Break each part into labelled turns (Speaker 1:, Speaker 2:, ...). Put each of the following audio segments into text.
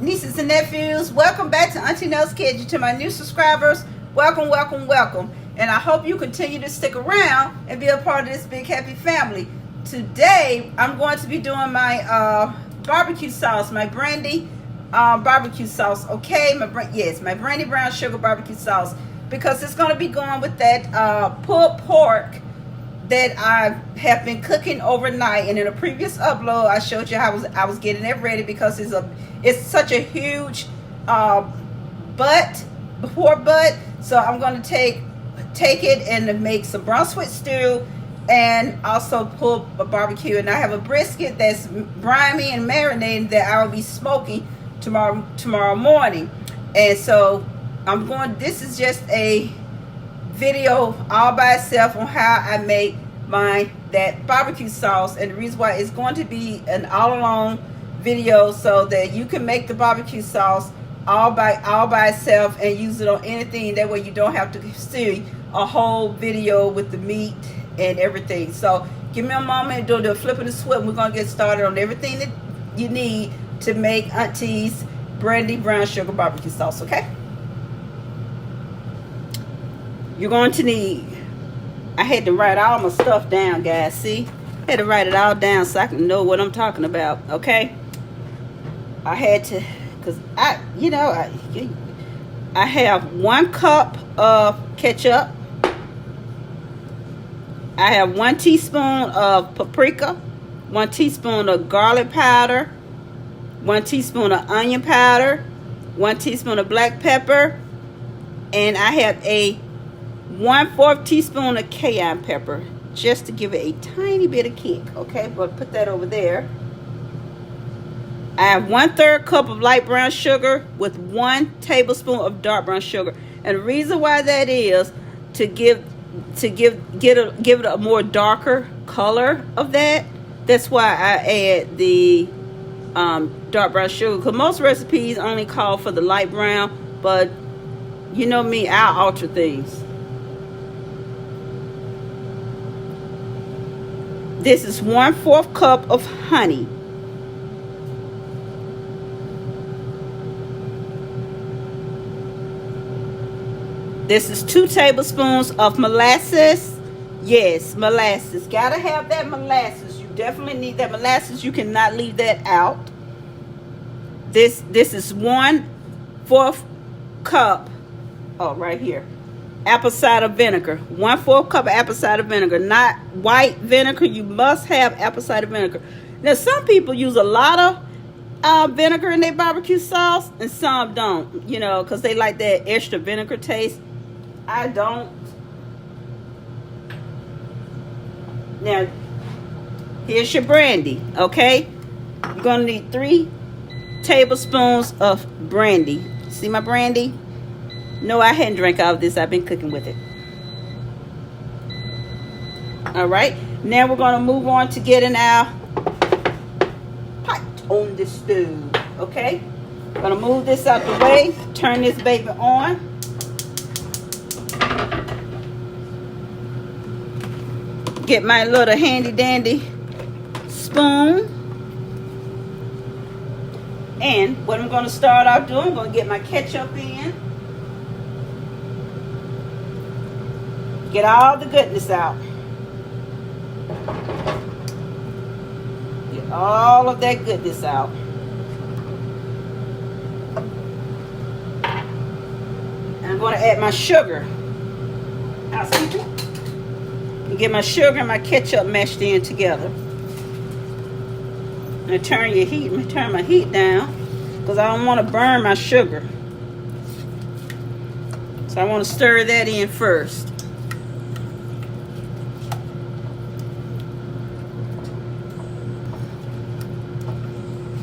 Speaker 1: nieces and nephews. Welcome back to Auntie Nell's Kitchen. To my new subscribers, welcome, welcome, welcome. And I hope you continue to stick around and be a part of this big happy family. Today, I'm going to be doing my barbecue sauce, my Brandy barbecue sauce. Okay, my Brandy brown sugar barbecue sauce, because it's going to be going with that pulled pork that I have been cooking overnight. And in a previous upload, I showed you how I was getting it ready, because it's such a huge pork butt. So I'm going to take it and make some brown sweet stew, and also pull a barbecue. And I have a brisket that's briny and marinated that I will be smoking tomorrow morning. And so this is just a video all by itself on how I make that barbecue sauce. And the reason why it's going to be an all along video, so that you can make the barbecue sauce all by itself and use it on anything. That way you don't have to see a whole video with the meat and everything. So give me a moment, do the flip and the swip. We're going to get started on everything that you need to make Auntie's Brandy brown sugar barbecue sauce. Okay, you're going to need, I had to write all my stuff down, guys. See, I had to write it all down so I can know what I'm talking about. Okay, I had to, because I have 1 cup of ketchup. I have 1 teaspoon of paprika, 1 teaspoon of garlic powder, 1 teaspoon of onion powder, 1 teaspoon of black pepper, and I have a 1/4 teaspoon of cayenne pepper, just to give it a tiny bit of kick. Okay, but put that over there. I have 1/3 cup of light brown sugar with 1 tablespoon of dark brown sugar. And the reason why that is to give it a more darker color of that. That's why I add the dark brown sugar, because most recipes only call for the light brown, but you know me, I'll alter things. This is 1/4 cup of honey. This is 2 tablespoons of molasses. Yes, molasses. Gotta have that molasses. You definitely need that molasses. You cannot leave that out. This is 1/4 cup. Oh, right here. Apple cider vinegar. 1/4 cup of apple cider vinegar. Not white vinegar. You must have apple cider vinegar. Now, some people use a lot of vinegar in their barbecue sauce, and some don't. You know, because they like that extra vinegar taste. I don't. Now, here's your brandy. Okay, you're gonna need 3 tablespoons of brandy. See my brandy? No, I hadn't drank all of this. I've been cooking with it. All right, now we're gonna move on to getting our pot on the stove. Okay, gonna move this out the way. Turn this baby on. Get my little handy dandy spoon. And what I'm going to start out doing, I'm going to get my ketchup in. Get all the goodness out. Get all of that goodness out. And I'm going to add my sugar. And get my sugar and my ketchup mashed in together. And turn my heat down, because I don't want to burn my sugar. So I want to stir that in first.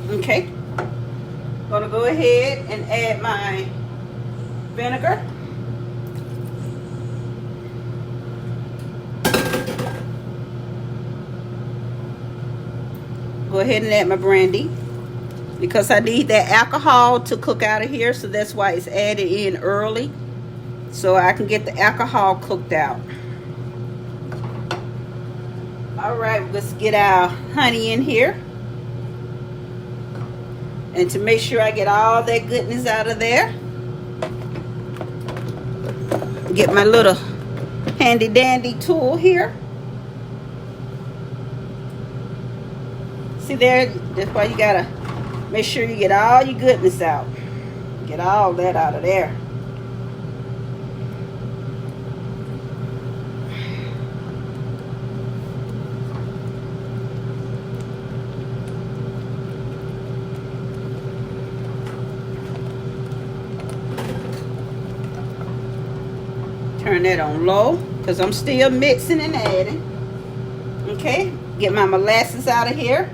Speaker 1: Okay. I'm going to go ahead and add my vinegar. Go ahead and add my brandy, because I need that alcohol to cook out of here, so that's why it's added in early, so I can get the alcohol cooked out. All right, let's get our honey in here. And to make sure I get all that goodness out of there, get my little handy dandy tool here. See there, that's why you gotta make sure you get all your goodness out. Get all that out of there. Turn that on low because I'm still mixing and adding. Okay, get my molasses out of here.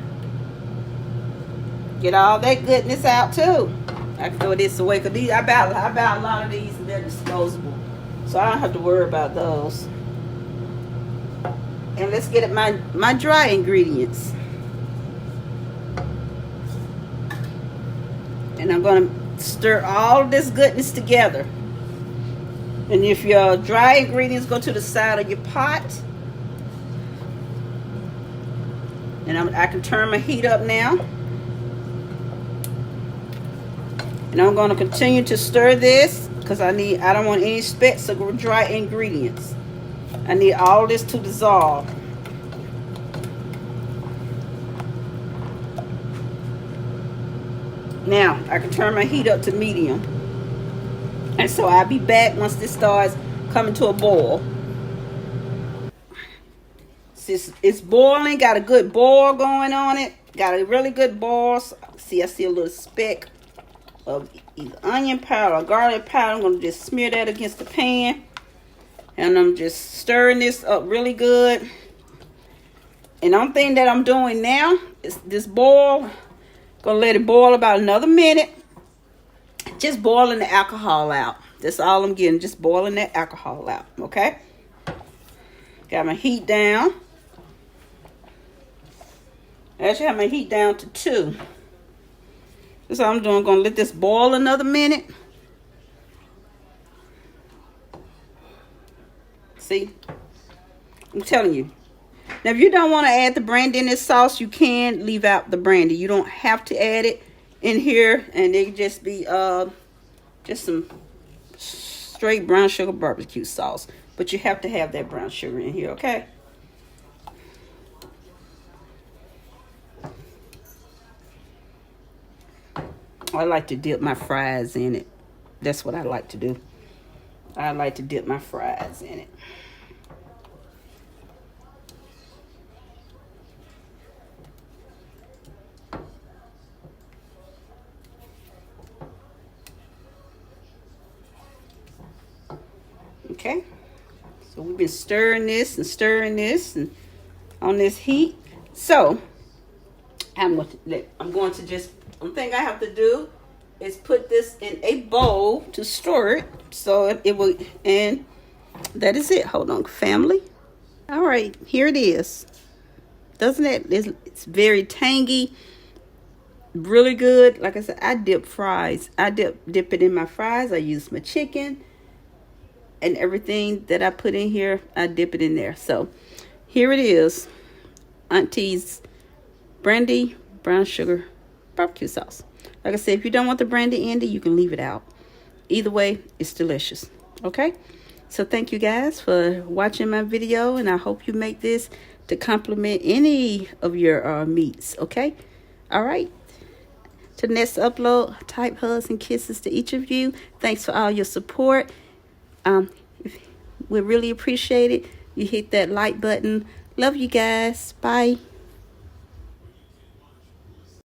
Speaker 1: Get all that goodness out too. I can throw this away because I buy a lot of these and they're disposable, so I don't have to worry about those. And let's get at my dry ingredients. And I'm going to stir all this goodness together. And if your dry ingredients go to the side of your pot, and I can turn my heat up now. And I'm going to continue to stir this because I don't want any specks of dry ingredients. I need all this to dissolve. Now I can turn my heat up to medium. And so I'll be back once this starts coming to a boil. It's boiling, got a good boil going on it. Got a really good boil. See, I see a little speck of either onion powder or garlic powder. I'm going to just smear that against the pan. And I'm just stirring this up really good. And the only thing that I'm doing now is this boil. Going to let it boil about another minute. Just boiling the alcohol out. That's all I'm getting. Just boiling that alcohol out. Okay? Got my heat down. I actually have my heat down to 2. That's all I'm doing. I'm going to let this boil another minute. See? I'm telling you. Now, if you don't want to add the brandy in this sauce, you can leave out the brandy. You don't have to add it in here, and it can just be just some straight brown sugar barbecue sauce. But you have to have that brown sugar in here, okay? I like to dip my fries in it. That's what I like to do. I like to dip my fries in it. Okay, so we've been stirring this and on this heat. So I'm going to just, one thing I have to do is put this in a bowl to store it. So it will, and that is it. Hold on, family. All right, here it is. Doesn't it? It's very tangy, really good. Like I said, I dip fries. I dip it in my fries. I use my chicken. And everything that I put in here, I dip it in there. So here it is. Auntie's brandy brown sugar barbecue sauce. Like I said, if you don't want the brandy in it, you can leave it out. Either way, it's delicious. Okay? So thank you guys for watching my video. And I hope you make this to complement any of your meats. Okay? All right. To the next upload, type hugs and kisses to each of you. Thanks for all your support. We really appreciate it. You hit that like button. Love you guys. Bye.